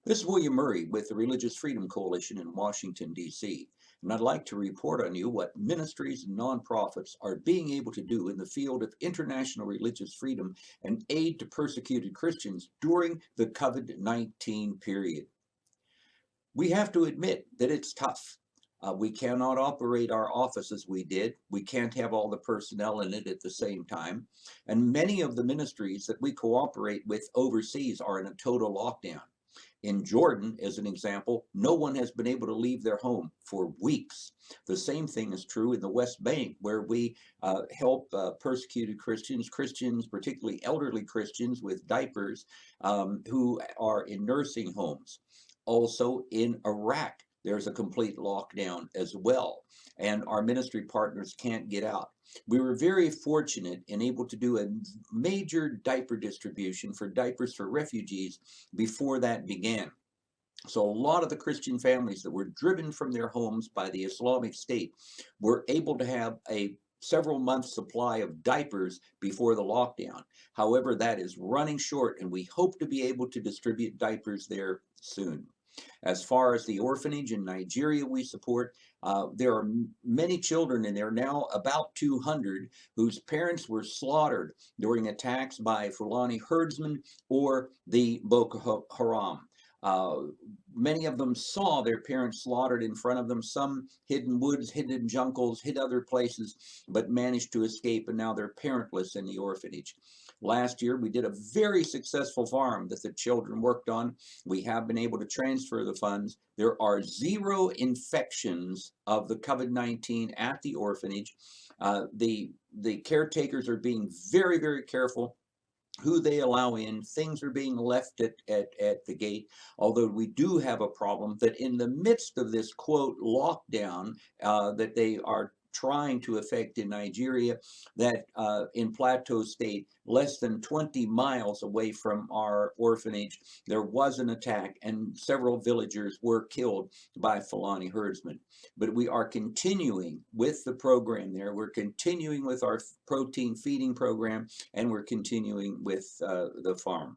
This is William Murray with the Religious Freedom Coalition in Washington, D.C., and I'd like to report on you what ministries and nonprofits are being able to do in the field of international religious freedom and aid to persecuted Christians during the COVID-19 period. We have to admit that it's tough. We cannot operate our office as we did. We can't have all the personnel in it at the same time. And many of the ministries that we cooperate with overseas are in a total lockdown. In Jordan, as an example, no one has been able to leave their home for weeks. The same thing is true in the West Bank, where we help persecuted Christians, particularly elderly Christians with diapers, who are in nursing homes. Also in Iraq, there's a complete lockdown as well, and our ministry partners can't get out. We were very fortunate and able to do a major diaper distribution for diapers for refugees before that began. So a lot of the Christian families that were driven from their homes by the Islamic State were able to have a several months supply of diapers before the lockdown. However, that is running short, and we hope to be able to distribute diapers there soon. As far as the orphanage in Nigeria we support, there are many children, and there are now about 200, whose parents were slaughtered during attacks by Fulani herdsmen or the Boko Haram. Uh, Many of them saw their parents slaughtered in front of them. Some hid in woods, hid in jungles, hid other places, but managed to escape, and now they're parentless in the orphanage. Last year, we did a very successful farm that the children worked on. We have been able to transfer the funds. There are 0 infections of the COVID-19 at the orphanage. The caretakers are being very, very careful who they allow in. Things are being left at the gate, although we do have a problem that in the midst of this, quote, lockdown that they are trying to effect in Nigeria, that in Plateau State, less than 20 miles away from our orphanage, there was an attack and several villagers were killed by Fulani herdsmen. But we are continuing with the program there. We're continuing with our protein feeding program, and we're continuing with the farm.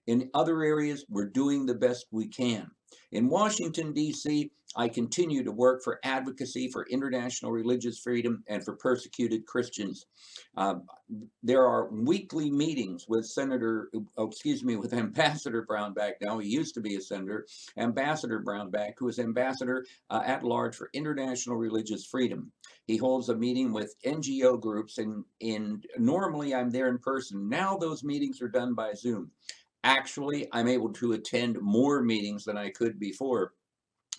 In other areas, we're doing the best we can. In Washington, D.C., I continue to work for advocacy for international religious freedom and for persecuted Christians. Uh, there are weekly meetings with with Ambassador Brownback. Now, he used to be a senator, Ambassador Brownback, who is ambassador at large for international religious freedom. He holds a meeting with NGO groups, and normally I'm there in person. Now those meetings are done by Zoom. Actually, I'm able to attend more meetings than I could before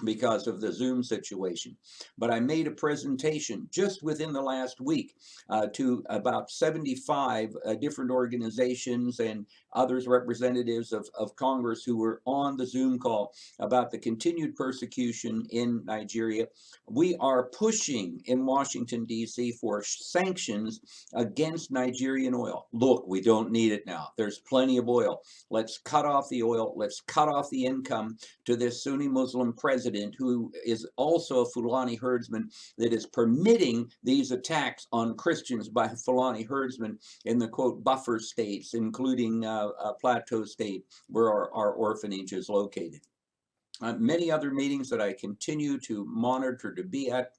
because of the Zoom situation. But I made a presentation just within the last week to about 75 different organizations and others, representatives of Congress, who were on the Zoom call about the continued persecution in Nigeria. We are pushing in Washington, D.C. for sanctions against Nigerian oil. Look, we don't need it now. There's plenty of oil. Let's cut off the oil. Let's cut off the income to this Sunni Muslim president, who is also a Fulani herdsman, that is permitting these attacks on Christians by Fulani herdsmen in the, quote, buffer states, including Plateau State, where our orphanage is located. Many other meetings that I continue to monitor, to be at,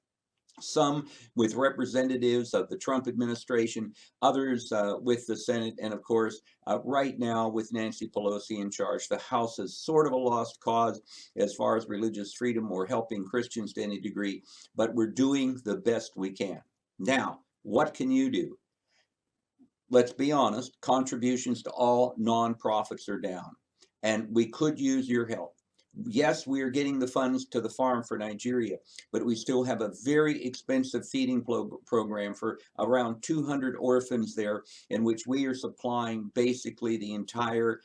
some with representatives of the Trump administration, others with the Senate, and of course, right now with Nancy Pelosi in charge. The House is sort of a lost cause as far as religious freedom or helping Christians to any degree, but we're doing the best we can. Now, what can you do? Let's be honest, contributions to all nonprofits are down, and we could use your help. Yes, we are getting the funds to the farm for Nigeria, but we still have a very expensive feeding program for around 200 orphans there, in which we are supplying basically the entire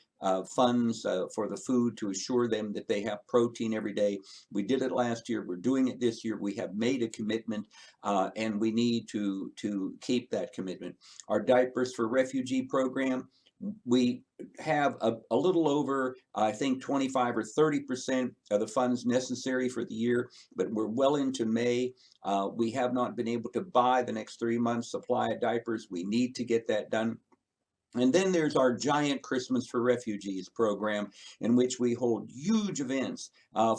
funds for the food to assure them that they have protein every day. We did it last year. We're doing it this year. We have made a commitment, and we need to keep that commitment. Our Diapers for Refugee program, we have a little over, I think, 25 or 30% of the funds necessary for the year, but we're well into May. We have not been able to buy the next 3 months' supply of diapers. We need to get that done. And then there's our giant Christmas for Refugees program, in which we hold huge events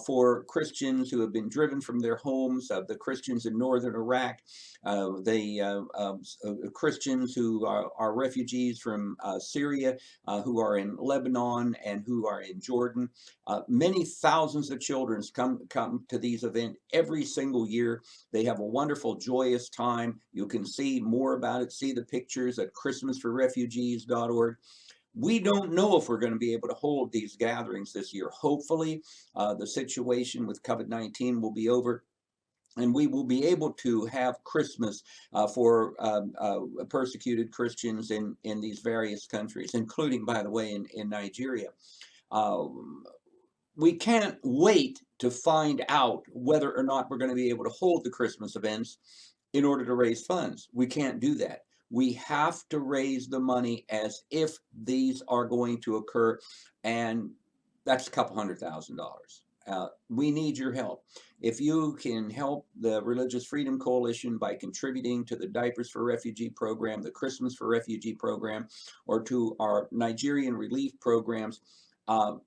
for Christians who have been driven from their homes, the Christians in northern Iraq, the Christians who are refugees from Syria, who are in Lebanon and who are in Jordan. Many thousands of children come to these events every single year. They have a wonderful, joyous time. You can see more about it, see the pictures at christmasforrefugees.org. We don't know if we're going to be able to hold these gatherings this year. Hopefully, the situation with COVID-19 will be over, and we will be able to have Christmas for persecuted Christians in these various countries, including, by the way, in Nigeria. We can't wait to find out whether or not we're going to be able to hold the Christmas events in order to raise funds. We can't do that. We have to raise the money as if these are going to occur, and that's a couple $100,000. We need your help. If you can help the Religious Freedom Coalition by contributing to the Diapers for Refugee program, the Christmas for Refugee program, or to our Nigerian relief programs,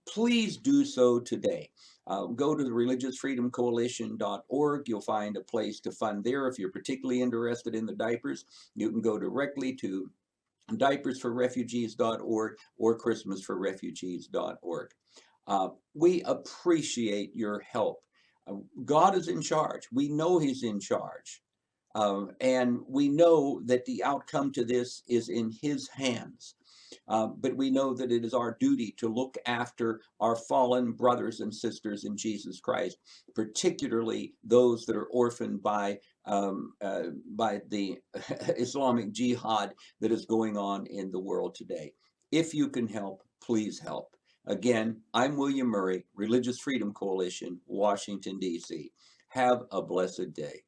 please do so today. Go to the religiousfreedomcoalition.org. You'll find a place to fund there. If you're particularly interested in the diapers, you can go directly to diapersforrefugees.org or christmasforrefugees.org. We appreciate your help. God is in charge. We know He's in charge. And we know that the outcome to this is in His hands. But we know that it is our duty to look after our fallen brothers and sisters in Jesus Christ, particularly those that are orphaned by the Islamic jihad that is going on in the world today. If you can help, please help. Again, I'm William Murray, Religious Freedom Coalition, Washington, D.C. Have a blessed day.